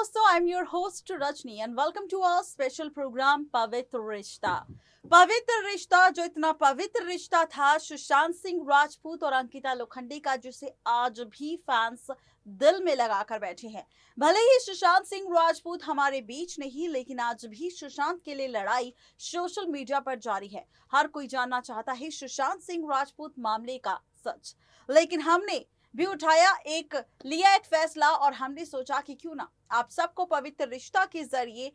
दोस्तों, I am your host Rajni and welcome to our special programme Pavitra Rishta. पवित्र रिश्ता, जो इतना पवित्र रिश्ता था सुशांत सिंह राजपूत और अंकिता लोखंडे का, जिसे आज भी फैंस दिल में लगाकर बैठे हैं। भले ही सुशांत सिंह राजपूत हमारे बीच नहीं, लेकिन आज भी सुशांत के लिए लड़ाई सोशल मीडिया पर जारी है। हर कोई जानना चाहता है सुशांत सिंह राजपूत मामले का सच, लेकिन हमने भी लिया एक फैसला और हमने सोचा कि क्यों ना आप सबको पवित्र रिश्ता के जरिए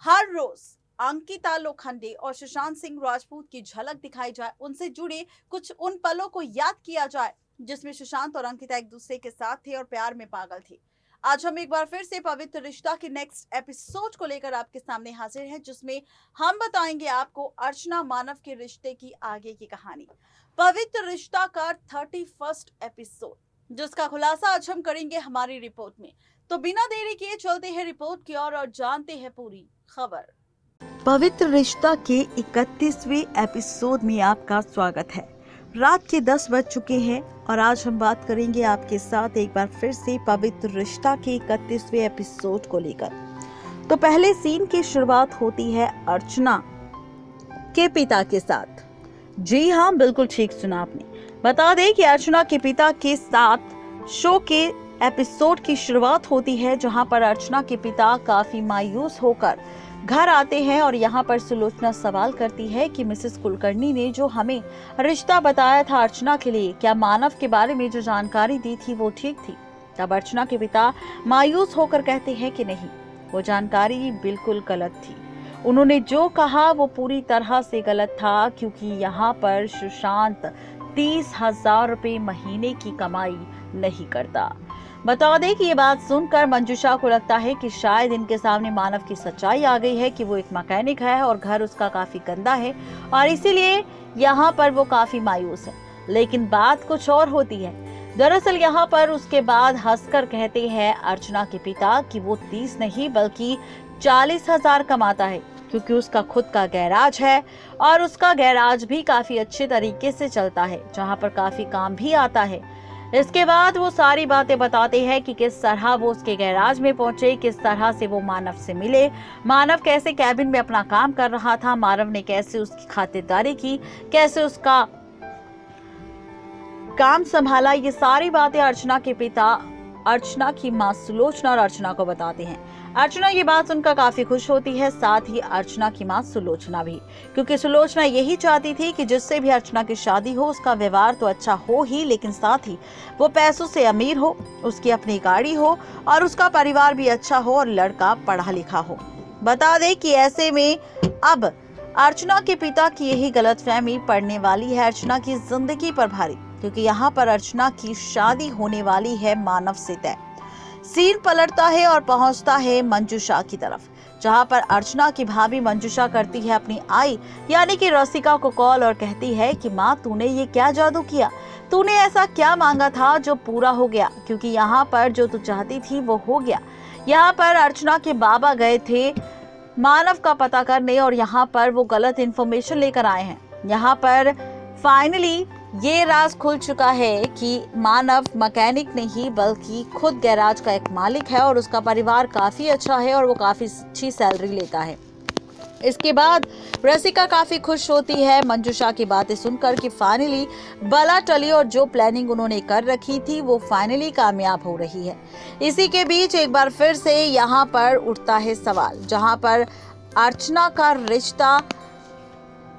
हर रोज अंकिता लोखंडे और सुशांत सिंह राजपूत की झलक दिखाई जाए, उनसे जुड़े कुछ उन पलों को याद किया जाए जिसमें सुशांत और अंकिता एक दूसरे के साथ थे और प्यार में पागल थे। आज हम एक बार फिर से पवित्र रिश्ता के नेक्स्ट एपिसोड को लेकर आपके सामने हाजिर हैं, जिसमें हम बताएंगे आपको अर्चना मानव के रिश्ते की आगे की कहानी। पवित्र रिश्ता का 31st एपिसोड, जिसका खुलासा आज हम करेंगे हमारी रिपोर्ट में। तो बिना देरी किए चलते हैं रिपोर्ट की ओर और जानते हैं पूरी खबर। पवित्र रिश्ता के 31वें एपिसोड में आपका स्वागत है। रात के 10 बज चुके हैं और आज हम बात करेंगे आपके साथ एक बार फिर से पवित्र रिश्ता के 31वें एपिसोड को लेकर। तो पहले सीन की शुरुआत होती है अर्चना के पिता के साथ। जी हाँ, बिल्कुल ठीक सुना आपने। बता दें कि अर्चना के पिता के साथ शो के एपिसोड की शुरुआत होती है, जहां पर अर्चना के पिता काफी मायूस होकर घर आते हैं और यहां पर सुलोचना सवाल करती है कि मिसेस कुलकर्णी ने जो हमें रिश्ता बताया था अर्चना के लिए, क्या मानव के बारे में जो जानकारी दी थी वो ठीक थी? तब अर्चना के पिता मायूस होकर कहते हैं कि नहीं, वो जानकारी बिल्कुल गलत थी। उन्होंने जो कहा वो पूरी तरह से गलत था, क्योंकि यहाँ पर सुशांत 30,000 रुपए महीने की कमाई नहीं करता। बता दें कि ये बात सुनकर मंजुषा को लगता है कि शायद इनके सामने मानव की सच्चाई आ गई है कि वो एक मैकेनिक है और घर उसका काफी गंदा है, और इसीलिए यहाँ पर वो काफी मायूस है। लेकिन बात कुछ और होती है। दरअसल यहाँ पर उसके बाद हंसकर कहते हैं अर्चना के पिता कि वो 30 नहीं बल्कि 40,000 कमाता है, क्योंकि उसका खुद का गैराज है और उसका गैराज भी काफी अच्छे तरीके से चलता है, जहाँ पर काफी काम भी आता है। इसके बाद वो सारी बातें बताते हैं कि किस तरह वो उसके गैराज में पहुंचे, किस तरह से वो मानव से मिले, मानव कैसे कैबिन में अपना काम कर रहा था, मानव ने कैसे उसकी खातिरदारी की, कैसे उसका काम संभाला। ये सारी बातें अर्चना के पिता अर्चना की मां सुलोचना और अर्चना को बताते हैं। अर्चना ये बात सुनकर काफी खुश होती है, साथ ही अर्चना की मां सुलोचना भी, क्योंकि सुलोचना यही चाहती थी कि जिससे भी अर्चना की शादी हो उसका व्यवहार तो अच्छा हो ही, लेकिन साथ ही वो पैसों से अमीर हो, उसकी अपनी गाड़ी हो और उसका परिवार भी अच्छा हो और लड़का पढ़ा लिखा हो। बता दे कि ऐसे में अब अर्चना के पिता की यही गलतफहमी पड़ने वाली है अर्चना की जिंदगी पर भारी, क्योंकि यहाँ पर अर्चना की शादी होने वाली है मानव से तय। सीन पलटता है और पहुंचता है मंजुषा की तरफ, जहां पर अर्चना की भाभी मंजुषा करती है अपनी आई यानी कि रसिका को कॉल और कहती है कि माँ, तूने ये क्या जादू किया? तूने ऐसा क्या मांगा था जो पूरा हो गया? क्योंकि यहाँ पर जो तू चाहती थी वो हो गया। यहाँ पर अर्चना के बाबा गए थे मानव का पता करने और यहाँ पर वो गलत इन्फॉर्मेशन लेकर आए हैं। यहाँ पर फाइनली ये राज खुल चुका है कि मानव मैकेनिक नहीं बल्कि खुद गैराज का एक मालिक है और उसका परिवार काफी अच्छा है और वो काफी अच्छी सैलरी लेता है। इसके बाद रसिका काफी खुश होती है मंजुषा की बातें सुनकर कि फाइनली बला टली और जो प्लानिंग उन्होंने कर रखी थी वो फाइनली कामयाब हो रही है। इसी के बीच एक बार फिर से यहाँ पर उठता है सवाल, जहाँ पर अर्चना का रिश्ता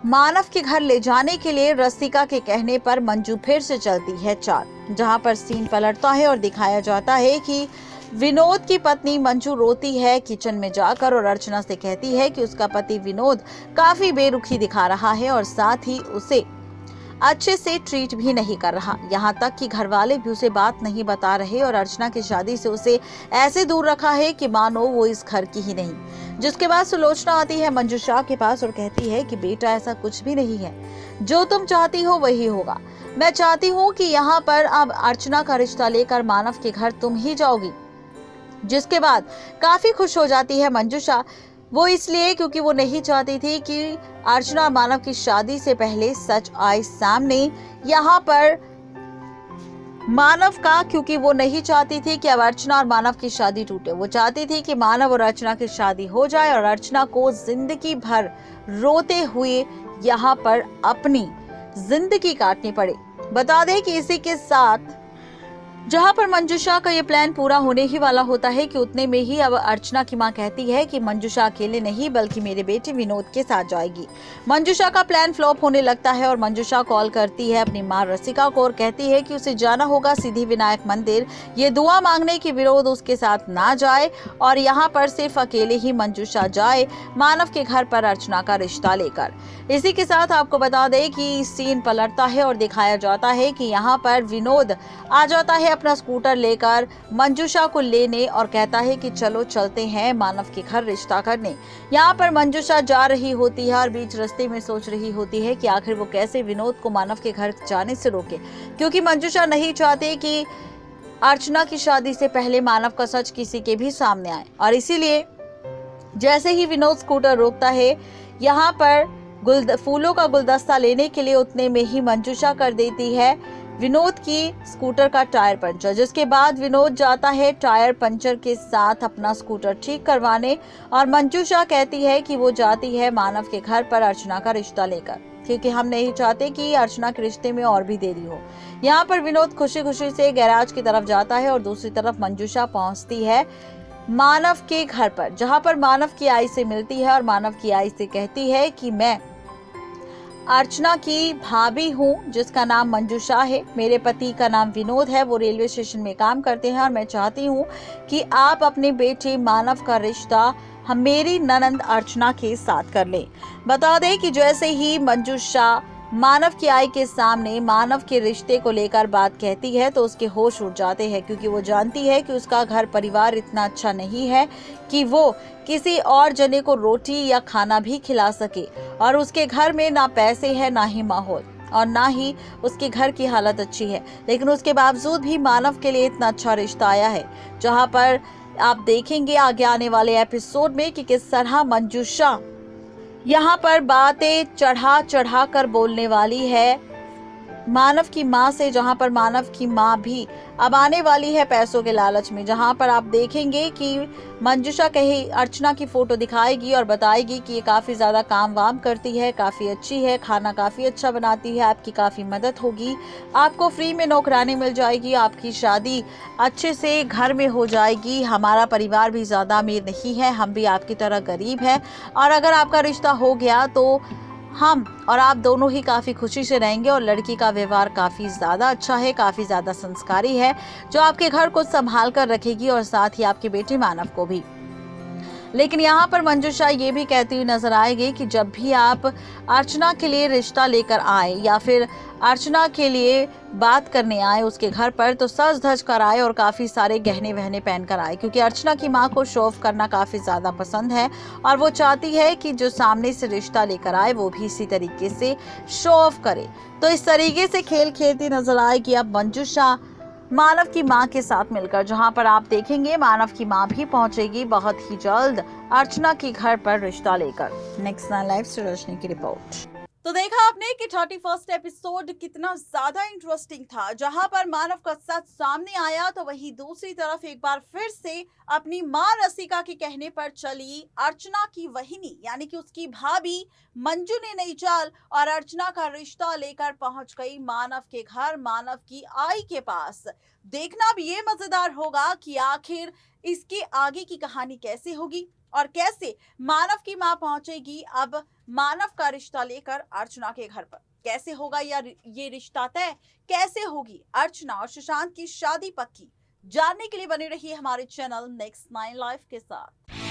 मानव के घर ले जाने के लिए रसिका के कहने पर मंजू फिर से चलती है चाल, जहां पर सीन पलटता है और दिखाया जाता है कि विनोद की पत्नी मंजू रोती है किचन में जाकर और अर्चना से कहती है कि उसका पति विनोद काफी बेरुखी दिखा रहा है और साथ ही उसे अच्छे से ट्रीट भी नहीं कर रहा। यहाँ तक कि घर वाले भी उसे बात नहीं बता रहे और अर्चना की शादी से उसे ऐसे दूर रखा है कि मानो वो इस घर की ही नहीं। जिसके बाद सुलोचना आती है मंजुषा के पास और कहती है कि बेटा, ऐसा कुछ भी नहीं है, जो तुम चाहती हो वही होगा। मैं चाहती हूँ कि यहाँ पर अब अर्चना का रिश्ता लेकर मानव के घर तुम ही जाओगी। जिसके बाद काफी खुश हो जाती है मंजुषा, वो इसलिए क्योंकि वो नहीं चाहती थी कि अर्चना और मानव की शादी से पहले सच आए सामने। यहाँ पर मानव का, क्योंकि वो नहीं चाहती थी कि अब अर्चना और मानव की शादी टूटे। वो चाहती थी कि मानव और अर्चना की शादी हो जाए और अर्चना को जिंदगी भर रोते हुए यहाँ पर अपनी जिंदगी काटनी पड़े। बता दें कि इसी के साथ जहां पर मंजूषा का ये प्लान पूरा होने ही वाला होता है कि उतने में ही अब अर्चना की मां कहती है कि मंजूषा अकेले नहीं बल्कि मेरे बेटे विनोद के साथ जाएगी। मंजूषा का प्लान फ्लॉप होने लगता है और मंजूषा कॉल करती है अपनी मां रसिका को और कहती है कि उसे जाना होगा सिद्धि विनायक मंदिर, ये दुआ मांगने की विनोद उसके साथ ना जाए और यहाँ पर सिर्फ अकेले ही मंजूषा जाए मानव के घर पर अर्चना का रिश्ता लेकर। इसी के साथ आपको बता दें कि सीन पलटता है और दिखाया जाता है कि यहाँ पर विनोद आ जाता है अपना स्कूटर लेकर मंजूषा को लेने और कहता है कि चलो चलते हैं मानव के घर रिश्ता करने। यहाँ पर मंजूषा जा रही होती है और बीच रास्ते में सोच रही होती है कि आखिर वो कैसे विनोद को मानव के घर जाने से रोके, क्योंकि मंजूषा नहीं चाहती कि अर्चना की शादी से पहले मानव का सच किसी के भी सामने आए। और इसीलिए जैसे ही विनोद स्कूटर रोकता है, यहाँ पर फूलों का गुलदस्ता लेने के लिए उतने में ही मंजूषा कर देती है विनोद की स्कूटर का टायर पंचर, जिसके बाद विनोद जाता है टायर पंचर के साथ अपना स्कूटर ठीक करवाने और मंजूषा कहती है कि वो जाती है मानव के घर पर अर्चना का रिश्ता लेकर, क्योंकि हम नहीं चाहते कि अर्चना के रिश्ते में और भी देरी हो। यहाँ पर विनोद खुशी खुशी से गैराज की तरफ जाता है और दूसरी तरफ मंजूषा पहुंचती है मानव के घर पर, जहां पर मानव की आई से मिलती है और मानव की आई से कहती है कि मैं अर्चना की भाभी हूँ जिसका नाम मंजूषा है, मेरे पति का नाम विनोद है, वो रेलवे स्टेशन में काम करते हैं और मैं चाहती हूँ कि आप अपने बेटे मानव का रिश्ता हम मेरी ननंद अर्चना के साथ कर लें। बता दें कि जैसे ही मंजूषा मानव की आई के सामने मानव के रिश्ते को लेकर बात कहती है तो उसके होश उड़ जाते हैं, क्योंकि वो जानती है कि उसका घर परिवार इतना अच्छा नहीं है कि वो किसी और जने को रोटी या खाना भी खिला सके और उसके घर में ना पैसे है ना ही माहौल और ना ही उसके घर की हालत अच्छी है। लेकिन उसके बावजूद भी मानव के लिए इतना अच्छा रिश्ता आया है, जहां पर आप देखेंगे आगे आने वाले एपिसोड में कि किस तरह मंजूषा यहाँ पर बातें चढ़ा चढ़ा कर बोलने वाली है मानव की माँ से, जहाँ पर मानव की माँ भी अब आने वाली है पैसों के लालच में। जहाँ पर आप देखेंगे कि मंजूषा कहीं अर्चना की फोटो दिखाएगी और बताएगी कि ये काफ़ी ज़्यादा काम वाम करती है, काफ़ी अच्छी है, खाना काफ़ी अच्छा बनाती है, आपकी काफ़ी मदद होगी, आपको फ्री में नौकरानी मिल जाएगी, आपकी शादी अच्छे से घर में हो जाएगी, हमारा परिवार भी ज़्यादा अमीर नहीं है, हम भी आपकी तरह गरीब हैं और अगर आपका रिश्ता हो गया तो हम और आप दोनों ही काफ़ी खुशी से रहेंगे और लड़की का व्यवहार काफ़ी ज़्यादा अच्छा है, काफ़ी ज़्यादा संस्कारी है, जो आपके घर को संभाल कर रखेगी और साथ ही आपके बेटे मानव को भी। लेकिन यहाँ पर मंजूषा ये भी कहती हुई नजर आएगी कि जब भी आप अर्चना के लिए रिश्ता लेकर आए या फिर अर्चना के लिए बात करने आए उसके घर पर तो सज धज कर आए और काफ़ी सारे गहने वहने पहन कर आए, क्योंकि अर्चना की माँ को शो ऑफ करना काफ़ी ज़्यादा पसंद है और वो चाहती है कि जो सामने से रिश्ता लेकर आए वो भी इसी तरीके से शो ऑफ करे। तो इस तरीके से खेल खेलती नजर आएगी अब मंजूषा मानव की मां के साथ मिलकर, जहां पर आप देखेंगे मानव की मां भी पहुंचेगी बहुत ही जल्द अर्चना के घर पर रिश्ता लेकर। नेक्स्ट 9 लाइव से रजनी की रिपोर्ट। तो देखा आपने कि 31st एपिसोड कितना ज्यादा इंटरेस्टिंग था, जहां पर मानव का सच सामने आया तो वहीं दूसरी तरफ एक बार फिर से अपनी मां रसिका के कहने पर चली अर्चना की वहिनी यानी कि उसकी भाभी मंजू ने नई चाल और अर्चना का रिश्ता लेकर पहुंच गई मानव के घर, मानव की आई के पास। देखना भी ये मजेदार होगा कि आखिर इसके आगे की कहानी कैसे होगी और कैसे मानव की मां पहुंचेगी अब मानव का रिश्ता लेकर अर्चना के घर पर। कैसे होगा ये रिश्ता तय, कैसे होगी अर्चना और सुशांत की शादी पक्की, जानने के लिए बने रहिए हमारे चैनल नेक्स्ट 9 लाइव के साथ।